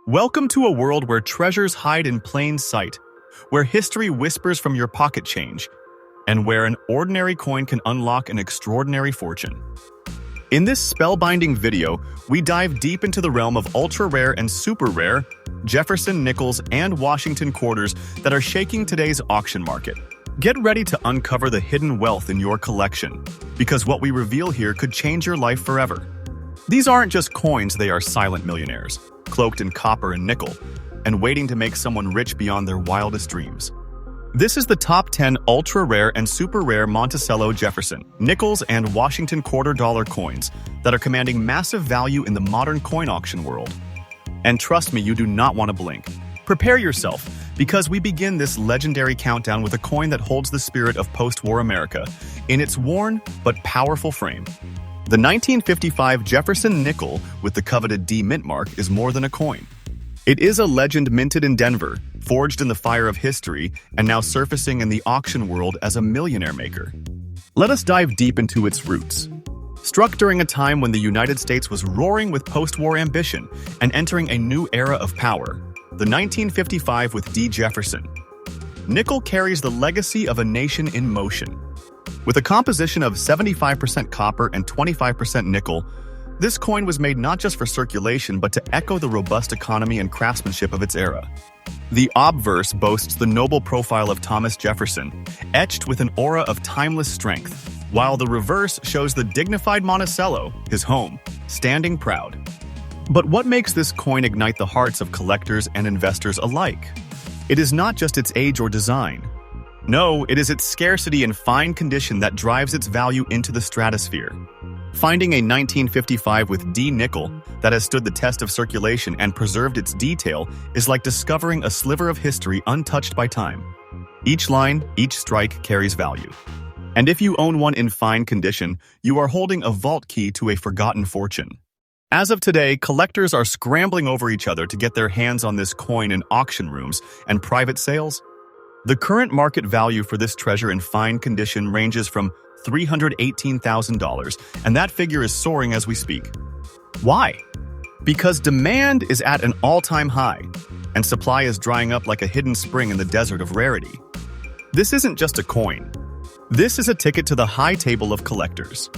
Welcome to a world where treasures hide in plain sight, where history whispers from your pocket change, and where an ordinary coin can unlock an extraordinary fortune. In this spellbinding video, we dive deep into the realm of ultra-rare and super-rare Jefferson nickels and Washington quarters that are shaking today's auction market. Get ready to uncover the hidden wealth in your collection, because what we reveal here could change your life forever. These aren't just coins, they are silent millionaires, cloaked in copper and nickel, and waiting to make someone rich beyond their wildest dreams. This is the top 10 ultra-rare and super-rare Monticello Jefferson, nickels, and Washington quarter-dollar coins that are commanding massive value in the modern coin auction world. And trust me, you do not want to blink. Prepare yourself, because we begin this legendary countdown with a coin that holds the spirit of post-war America in its worn but powerful frame. The 1955 Jefferson nickel with the coveted D mint mark is more than a coin. It is a legend minted in Denver, forged in the fire of history, and now surfacing in the auction world as a millionaire maker. Let us dive deep into its roots. Struck during a time when the United States was roaring with post-war ambition and entering a new era of power, the 1955 with D. Jefferson. Nickel carries the legacy of a nation in motion. With a composition of 75% copper and 25% nickel, this coin was made not just for circulation but to echo the robust economy and craftsmanship of its era. The obverse boasts the noble profile of Thomas Jefferson, etched with an aura of timeless strength, while the reverse shows the dignified Monticello, his home, standing proud. But what makes this coin ignite the hearts of collectors and investors alike? It is not just its age or design. No, it is its scarcity and fine condition that drives its value into the stratosphere. Finding a 1955 with D nickel that has stood the test of circulation and preserved its detail is like discovering a sliver of history untouched by time. Each line, each strike carries value. And if you own one in fine condition, you are holding a vault key to a forgotten fortune. As of today, collectors are scrambling over each other to get their hands on this coin in auction rooms and private sales. The current market value for this treasure in fine condition ranges from $318,000, and that figure is soaring as we speak. Why? Because demand is at an all-time high, and supply is drying up like a hidden spring in the desert of rarity. This isn't just a coin. This is a ticket to the high table of collectors.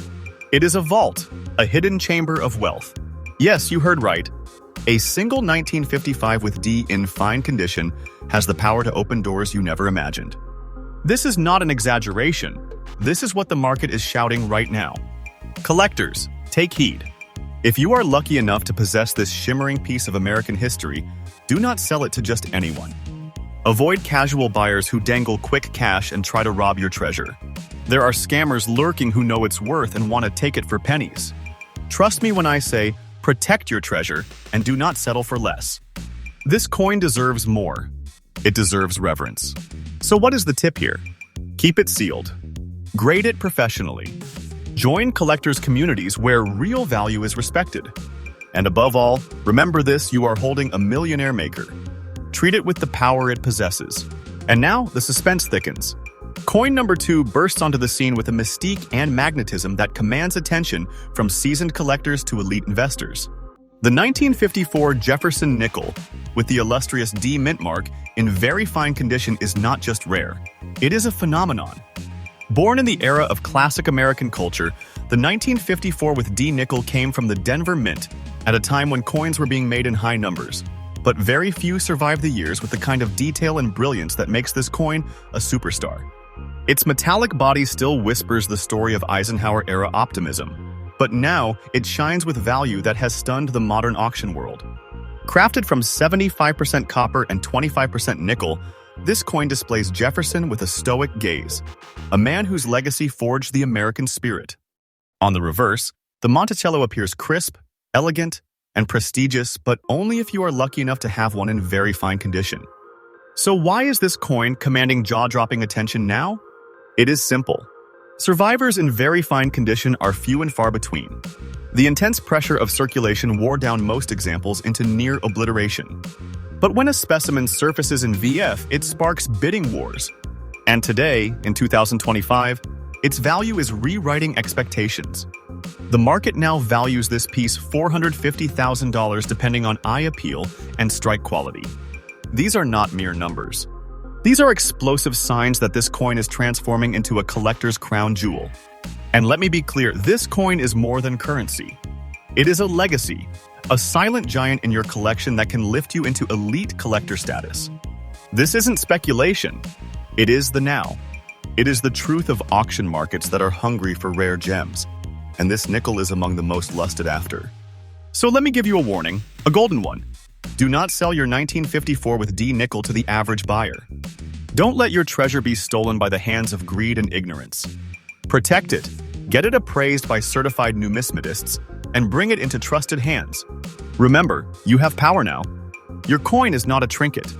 It is a vault, a hidden chamber of wealth. Yes, you heard right. A single 1955 with D in fine condition has the power to open doors you never imagined. This is not an exaggeration. This is what the market is shouting right now. Collectors, take heed. If you are lucky enough to possess this shimmering piece of American history, do not sell it to just anyone. Avoid casual buyers who dangle quick cash and try to rob your treasure. There are scammers lurking who know its worth and want to take it for pennies. Trust me when I say, protect your treasure and do not settle for less. This coin deserves more. It deserves reverence. So what is the tip here? Keep it sealed. Grade it professionally. Join collectors' communities where real value is respected. And above all, remember this: you are holding a millionaire maker. Treat it with the power it possesses. And now, the suspense thickens. Coin number 2 bursts onto the scene with a mystique and magnetism that commands attention from seasoned collectors to elite investors. The 1954 Jefferson nickel, with the illustrious D mint mark in very fine condition, is not just rare. It is a phenomenon. Born in the era of classic American culture, the 1954 with D nickel came from the Denver Mint at a time when coins were being made in high numbers. But very few survived the years with the kind of detail and brilliance that makes this coin a superstar. Its metallic body still whispers the story of Eisenhower-era optimism, but now it shines with value that has stunned the modern auction world. Crafted from 75% copper and 25% nickel, this coin displays Jefferson with a stoic gaze, a man whose legacy forged the American spirit. On the reverse, the Monticello appears crisp, elegant, and prestigious, but only if you are lucky enough to have one in very fine condition. So why is this coin commanding jaw-dropping attention now? It is simple. Survivors in very fine condition are few and far between. The intense pressure of circulation wore down most examples into near obliteration. But when a specimen surfaces in VF, it sparks bidding wars. And today, in 2025, its value is rewriting expectations. The market now values this piece $450,000 depending on eye appeal and strike quality. These are not mere numbers. These are explosive signs that this coin is transforming into a collector's crown jewel. And let me be clear, this coin is more than currency. It is a legacy, a silent giant in your collection that can lift you into elite collector status. This isn't speculation. It is the now. It is the truth of auction markets that are hungry for rare gems. And this nickel is among the most lusted after. So let me give you a warning, a golden one. Do not sell your 1954 with D nickel to the average buyer. Don't let your treasure be stolen by the hands of greed and ignorance. Protect it, get it appraised by certified numismatists, and bring it into trusted hands. Remember, you have power now. Your coin is not a trinket.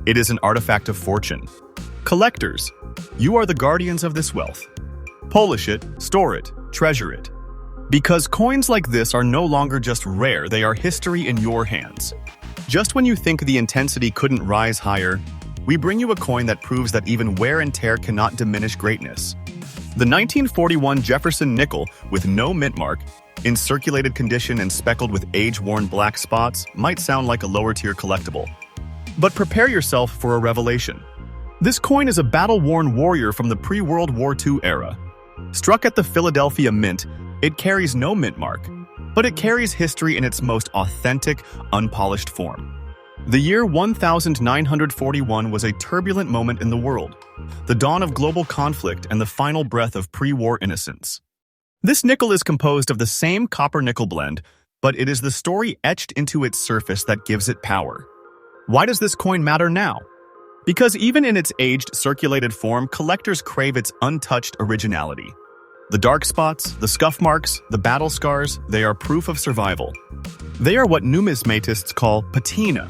It is an artifact of fortune. Collectors, you are the guardians of this wealth. Polish it, store it, treasure it. Because coins like this are no longer just rare, they are history in your hands. Just when you think the intensity couldn't rise higher, we bring you a coin that proves that even wear and tear cannot diminish greatness. The 1941 Jefferson nickel with no mint mark, in circulated condition and speckled with age-worn black spots, might sound like a lower-tier collectible. But prepare yourself for a revelation. This coin is a battle-worn warrior from the pre-World War II era. Struck at the Philadelphia Mint, it carries no mint mark, but it carries history in its most authentic, unpolished form. The year 1941 was a turbulent moment in the world, the dawn of global conflict and the final breath of pre-war innocence. This nickel is composed of the same copper-nickel blend, but it is the story etched into its surface that gives it power. Why does this coin matter now? Because even in its aged, circulated form, collectors crave its untouched originality. The dark spots, the scuff marks, the battle scars, they are proof of survival. They are what numismatists call patina,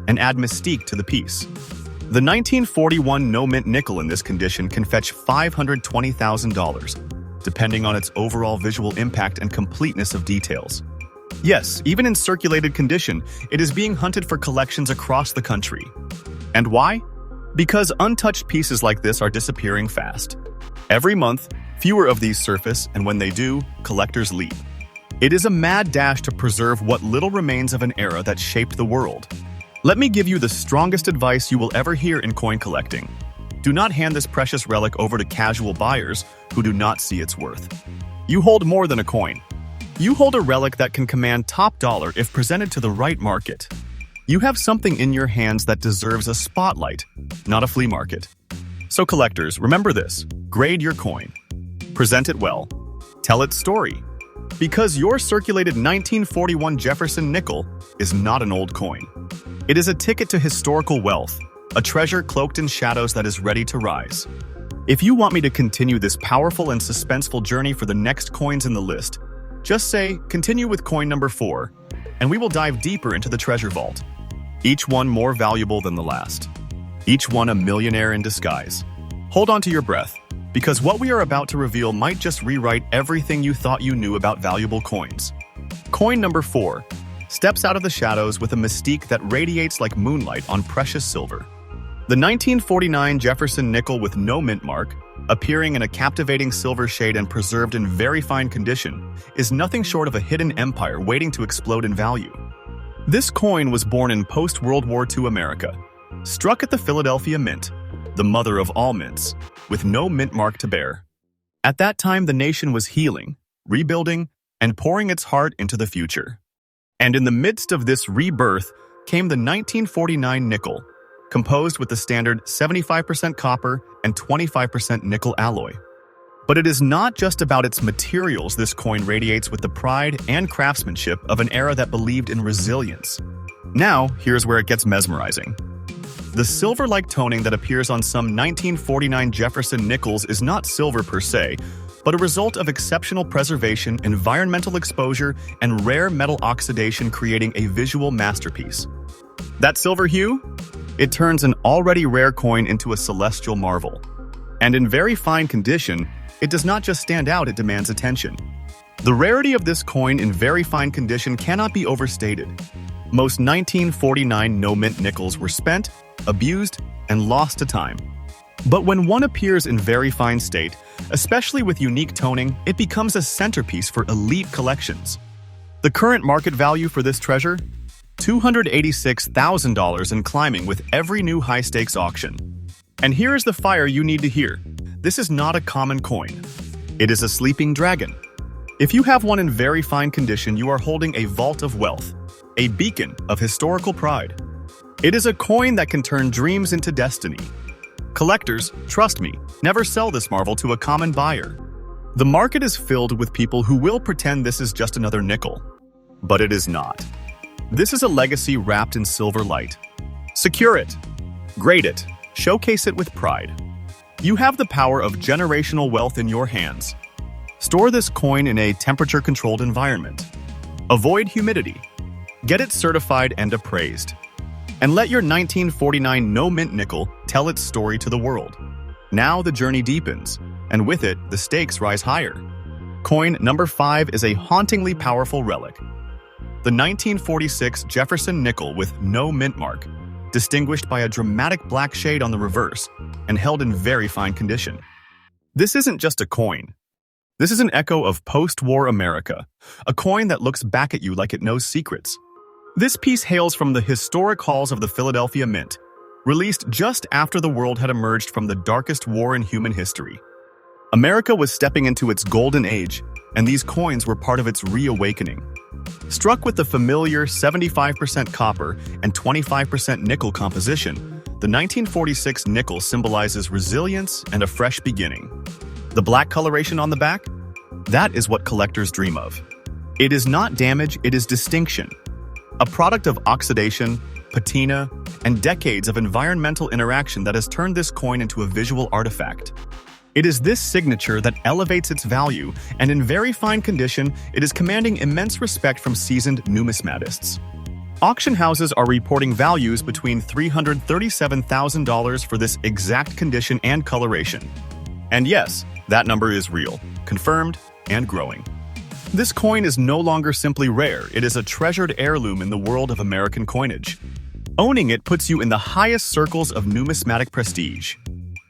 and add mystique to the piece. The 1941 no-mint nickel in this condition can fetch $520,000, depending on its overall visual impact and completeness of details. Yes, even in circulated condition, it is being hunted for collections across the country. And why? Because untouched pieces like this are disappearing fast. Every month, fewer of these surface, and when they do, collectors leap. It is a mad dash to preserve what little remains of an era that shaped the world. Let me give you the strongest advice you will ever hear in coin collecting. Do not hand this precious relic over to casual buyers who do not see its worth. You hold more than a coin. You hold a relic that can command top dollar if presented to the right market. You have something in your hands that deserves a spotlight, not a flea market. So collectors, remember this. Grade your coin. Present it well. Tell its story. Because your circulated 1941 Jefferson nickel is not an old coin. It is a ticket to historical wealth, a treasure cloaked in shadows that is ready to rise. If you want me to continue this powerful and suspenseful journey for the next coins in the list, just say, continue with coin number 4, and we will dive deeper into the treasure vault. Each one more valuable than the last. Each one a millionaire in disguise. Hold on to your breath, because what we are about to reveal might just rewrite everything you thought you knew about valuable coins. Coin number 4 steps out of the shadows with a mystique that radiates like moonlight on precious silver. The 1949 Jefferson nickel with no mint mark, appearing in a captivating silver shade and preserved in very fine condition, is nothing short of a hidden empire waiting to explode in value. This coin was born in post-World War II America, struck at the Philadelphia Mint, the mother of all mints, with no mint mark to bear. At that time, the nation was healing, rebuilding, and pouring its heart into the future. And in the midst of this rebirth came the 1949 nickel, composed with the standard 75% copper and 25% nickel alloy. But it is not just about its materials. This coin radiates with the pride and craftsmanship of an era that believed in resilience. Now, here's where it gets mesmerizing. The silver-like toning that appears on some 1949 Jefferson nickels is not silver per se, but a result of exceptional preservation, environmental exposure, and rare metal oxidation, creating a visual masterpiece. That silver hue? It turns an already rare coin into a celestial marvel. And in very fine condition, it does not just stand out, it demands attention. The rarity of this coin in very fine condition cannot be overstated. Most 1949 no-mint nickels were spent, abused, and lost to time. But when one appears in very fine state, especially with unique toning, it becomes a centerpiece for elite collections. The current market value for this treasure? $286,000 and climbing with every new high-stakes auction. And here is the fire you need to hear. This is not a common coin. It is a sleeping dragon. If you have one in very fine condition, you are holding a vault of wealth, a beacon of historical pride. It is a coin that can turn dreams into destiny. Collectors, trust me, never sell this marvel to a common buyer. The market is filled with people who will pretend this is just another nickel. But it is not. This is a legacy wrapped in silver light. Secure it. Grade it. Showcase it with pride. You have the power of generational wealth in your hands. Store this coin in a temperature-controlled environment. Avoid humidity. Get it certified and appraised. And let your 1949 no-mint nickel tell its story to the world. Now the journey deepens, and with it, the stakes rise higher. Coin number 5 is a hauntingly powerful relic. The 1946 Jefferson nickel with no mint mark, distinguished by a dramatic black shade on the reverse, and held in very fine condition. This isn't just a coin. This is an echo of post-war America, a coin that looks back at you like it knows secrets. This piece hails from the historic halls of the Philadelphia Mint, released just after the world had emerged from the darkest war in human history. America was stepping into its golden age, and these coins were part of its reawakening. Struck with the familiar 75% copper and 25% nickel composition, the 1946 nickel symbolizes resilience and a fresh beginning. The black coloration on the back? That is what collectors dream of. It is not damage, it is distinction. A product of oxidation, patina, and decades of environmental interaction that has turned this coin into a visual artifact. It is this signature that elevates its value, and in very fine condition, it is commanding immense respect from seasoned numismatists. Auction houses are reporting values between $337,000 for this exact condition and coloration. And yes, that number is real, confirmed, and growing. This coin is no longer simply rare, it is a treasured heirloom in the world of American coinage. Owning it puts you in the highest circles of numismatic prestige.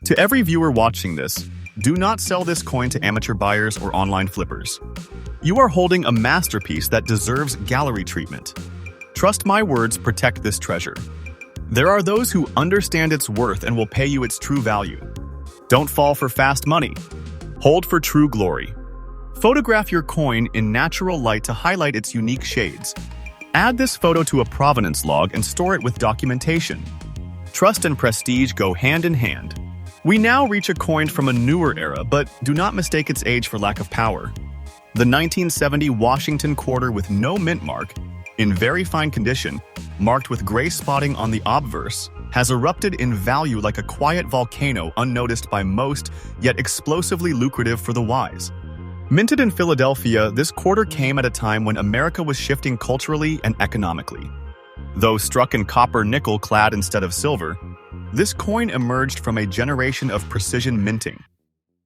To every viewer watching this, do not sell this coin to amateur buyers or online flippers. You are holding a masterpiece that deserves gallery treatment. Trust my words, protect this treasure. There are those who understand its worth and will pay you its true value. Don't fall for fast money. Hold for true glory. Photograph your coin in natural light to highlight its unique shades. Add this photo to a provenance log and store it with documentation. Trust and prestige go hand in hand. We now reach a coin from a newer era, but do not mistake its age for lack of power. The 1970 Washington quarter with no mint mark, in very fine condition, marked with gray spotting on the obverse, has erupted in value like a quiet volcano unnoticed by most, yet explosively lucrative for the wise. Minted in Philadelphia, this quarter came at a time when America was shifting culturally and economically. Though struck in copper nickel clad instead of silver, this coin emerged from a generation of precision minting.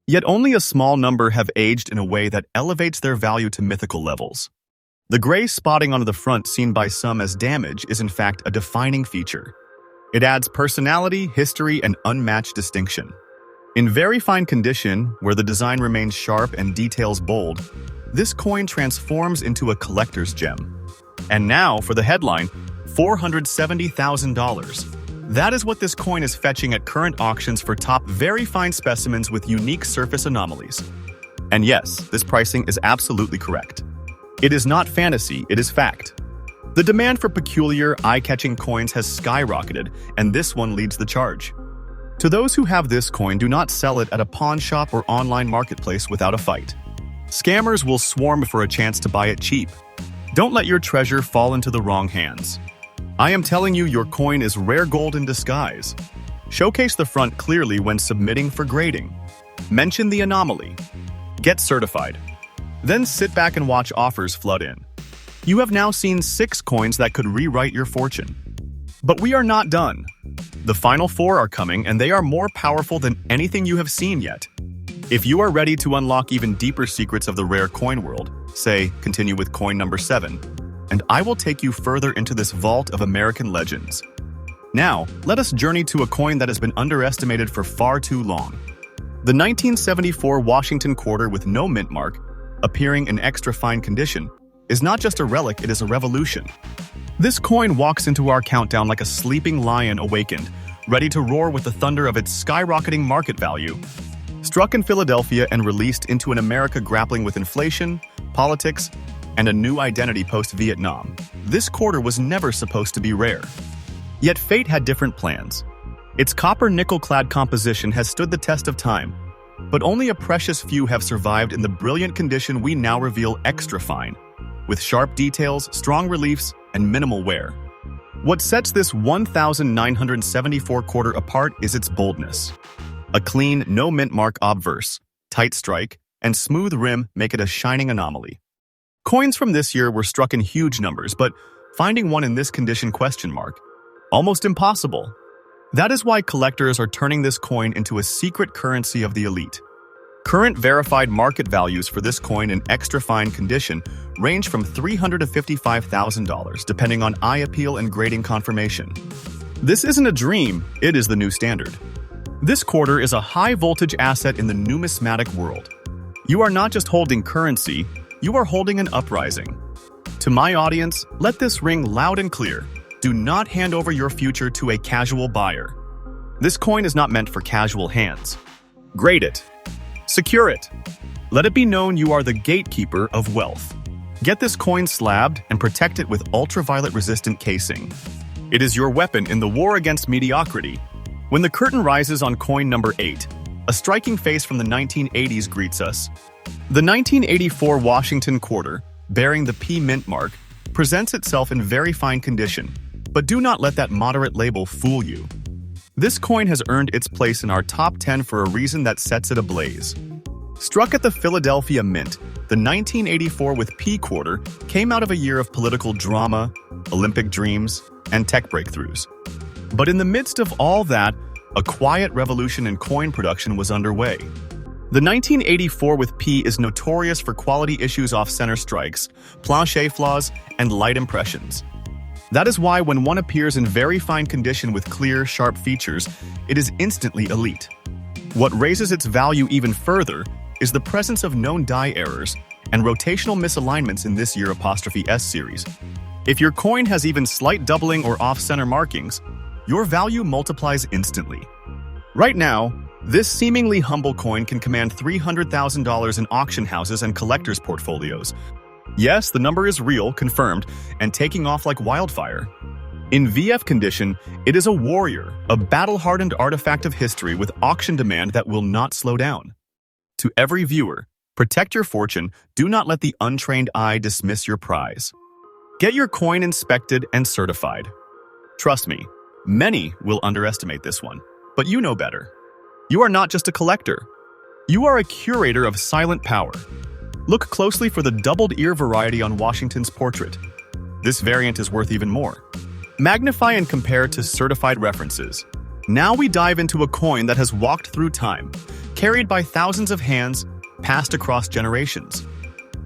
Yet only a small number have aged in a way that elevates their value to mythical levels. The gray spotting on the front, seen by some as damage, is in fact a defining feature. It adds personality, history, and unmatched distinction. In very fine condition, where the design remains sharp and details bold, this coin transforms into a collector's gem. And now for the headline, $470,000. That is what this coin is fetching at current auctions for top very fine specimens with unique surface anomalies. And yes, this pricing is absolutely correct. It is not fantasy, it is fact. The demand for peculiar, eye-catching coins has skyrocketed, and this one leads the charge. To those who have this coin, do not sell it at a pawn shop or online marketplace without a fight. Scammers will swarm for a chance to buy it cheap. Don't let your treasure fall into the wrong hands. I am telling you, your coin is rare gold in disguise. Showcase the front clearly when submitting for grading. Mention the anomaly. Get certified. Then sit back and watch offers flood in. You have now seen 6 coins that could rewrite your fortune. But we are not done. The final 4 are coming, and they are more powerful than anything you have seen yet. If you are ready to unlock even deeper secrets of the rare coin world, say, continue with coin number 7, and I will take you further into this vault of American legends. Now, let us journey to a coin that has been underestimated for far too long. The 1974 Washington quarter with no mint mark, appearing in extra fine condition, is not just a relic, it is a revolution. This coin walks into our countdown like a sleeping lion awakened, ready to roar with the thunder of its skyrocketing market value. Struck in Philadelphia and released into an America grappling with inflation, politics, and a new identity post-Vietnam, this quarter was never supposed to be rare. Yet fate had different plans. Its copper-nickel-clad composition has stood the test of time, but only a precious few have survived in the brilliant condition we now reveal extra fine, with sharp details, strong reliefs, and minimal wear. What sets this 1,974 quarter apart is its boldness. A clean, no mint mark obverse, tight strike, and smooth rim make it a shining anomaly. Coins from this year were struck in huge numbers, but finding one in this condition ? Almost impossible. That is why collectors are turning this coin into a secret currency of the elite. Current verified market values for this coin in extra fine condition range from $300 to $55,000, depending on eye appeal and grading confirmation. This isn't a dream, it is the new standard. This quarter is a high-voltage asset in the numismatic world. You are not just holding currency, you are holding an uprising. To my audience, let this ring loud and clear. Do not hand over your future to a casual buyer. This coin is not meant for casual hands. Grade it. Secure it. Let it be known you are the gatekeeper of wealth. Get this coin slabbed and protect it with ultraviolet-resistant casing. It is your weapon in the war against mediocrity. When the curtain rises on coin number 8, a striking face from the 1980s greets us. The 1984 Washington quarter, bearing the P mint mark, presents itself in very fine condition, but do not let that moderate label fool you. This coin has earned its place in our top 10 for a reason that sets it ablaze. Struck at the Philadelphia Mint, the 1984 with P quarter came out of a year of political drama, Olympic dreams, and tech breakthroughs. But in the midst of all that, a quiet revolution in coin production was underway. The 1984 with P is notorious for quality issues off-center strikes, planche flaws, and light impressions. That is why when one appears in very fine condition with clear, sharp features, it is instantly elite. What raises its value even further is the presence of known die errors and rotational misalignments in this year 'S series. If your coin has even slight doubling or off-center markings, your value multiplies instantly. Right now, this seemingly humble coin can command $300,000 in auction houses and collectors' portfolios. Yes, the number is real, confirmed, and taking off like wildfire. In VF condition, it is a warrior, a battle-hardened artifact of history with auction demand that will not slow down. To every viewer, protect your fortune, do not let the untrained eye dismiss your prize. Get your coin inspected and certified. Trust me, many will underestimate this one, but you know better. You are not just a collector. You are a curator of silent power. Look closely for the doubled ear variety on Washington's portrait. This variant is worth even more. Magnify and compare to certified references. Now we dive into a coin that has walked through time, carried by thousands of hands, passed across generations.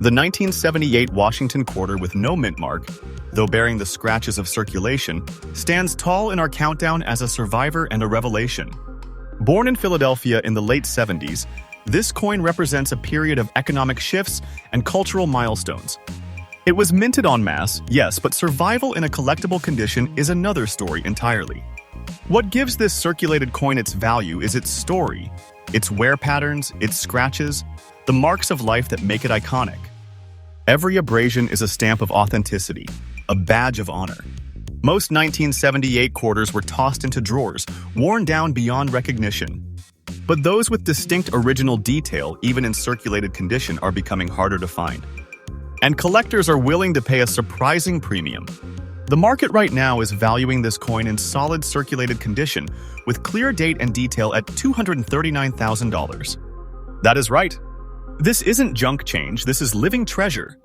The 1978 Washington quarter with no mint mark, though bearing the scratches of circulation, stands tall in our countdown as a survivor and a revelation. Born in Philadelphia in the late 70s, this coin represents a period of economic shifts and cultural milestones. It was minted en masse, yes, but survival in a collectible condition is another story entirely. What gives this circulated coin its value is its story, its wear patterns, its scratches, the marks of life that make it iconic. Every abrasion is a stamp of authenticity, a badge of honor. Most 1978 quarters were tossed into drawers, worn down beyond recognition. But those with distinct original detail, even in circulated condition, are becoming harder to find. And collectors are willing to pay a surprising premium. The market right now is valuing this coin in solid circulated condition with clear date and detail at $239,000. That is right. This isn't junk change, this is living treasure.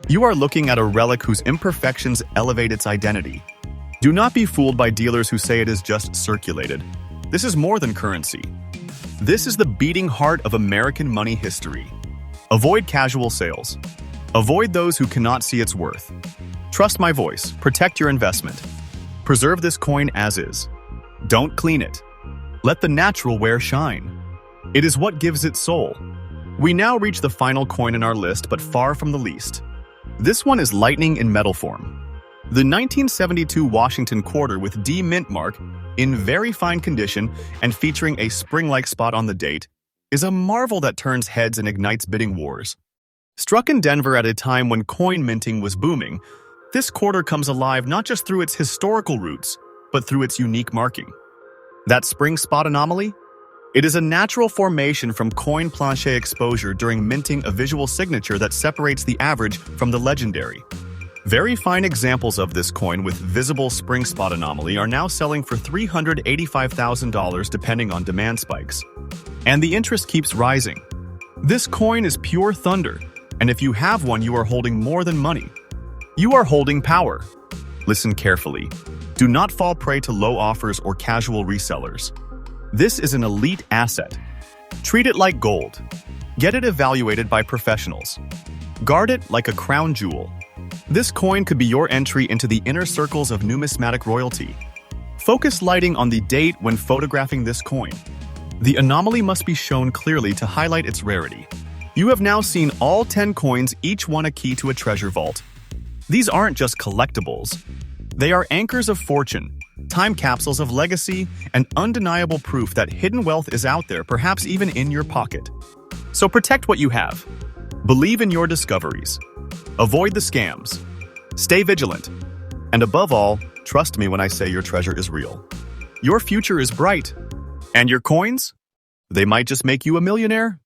You are looking at a relic whose imperfections elevate its identity. Do not be fooled by dealers who say it is just circulated. This is more than currency. This is the beating heart of American money history. Avoid casual sales. Avoid those who cannot see its worth. Trust my voice. Protect your investment. Preserve this coin as is. Don't clean it. Let the natural wear shine. It is what gives it soul. We now reach the final coin in our list, but far from the least. This one is lightning in metal form. The 1972 Washington quarter with D mint mark, in very fine condition and featuring a spring-like spot on the date, is a marvel that turns heads and ignites bidding wars. Struck in Denver at a time when coin minting was booming, this quarter comes alive not just through its historical roots, but through its unique marking. That spring spot anomaly? It is a natural formation from coin plancher exposure during minting, a visual signature that separates the average from the legendary. Very fine examples of this coin with visible spring spot anomaly are now selling for $385,000 depending on demand spikes. And the interest keeps rising. This coin is pure thunder, and if you have one, you are holding more than money. You are holding power. Listen carefully. Do not fall prey to low offers or casual resellers. This is an elite asset. Treat it like gold. Get it evaluated by professionals. Guard it like a crown jewel. This coin could be your entry into the inner circles of numismatic royalty. Focus lighting on the date when photographing this coin. The anomaly must be shown clearly to highlight its rarity. You have now seen all 10 coins, each one a key to a treasure vault. These aren't just collectibles. They are anchors of fortune, time capsules of legacy, and undeniable proof that hidden wealth is out there, perhaps even in your pocket. So protect what you have. Believe in your discoveries. Avoid the scams. Stay vigilant. And above all, trust me when I say your treasure is real. Your future is bright. And your coins? They might just make you a millionaire.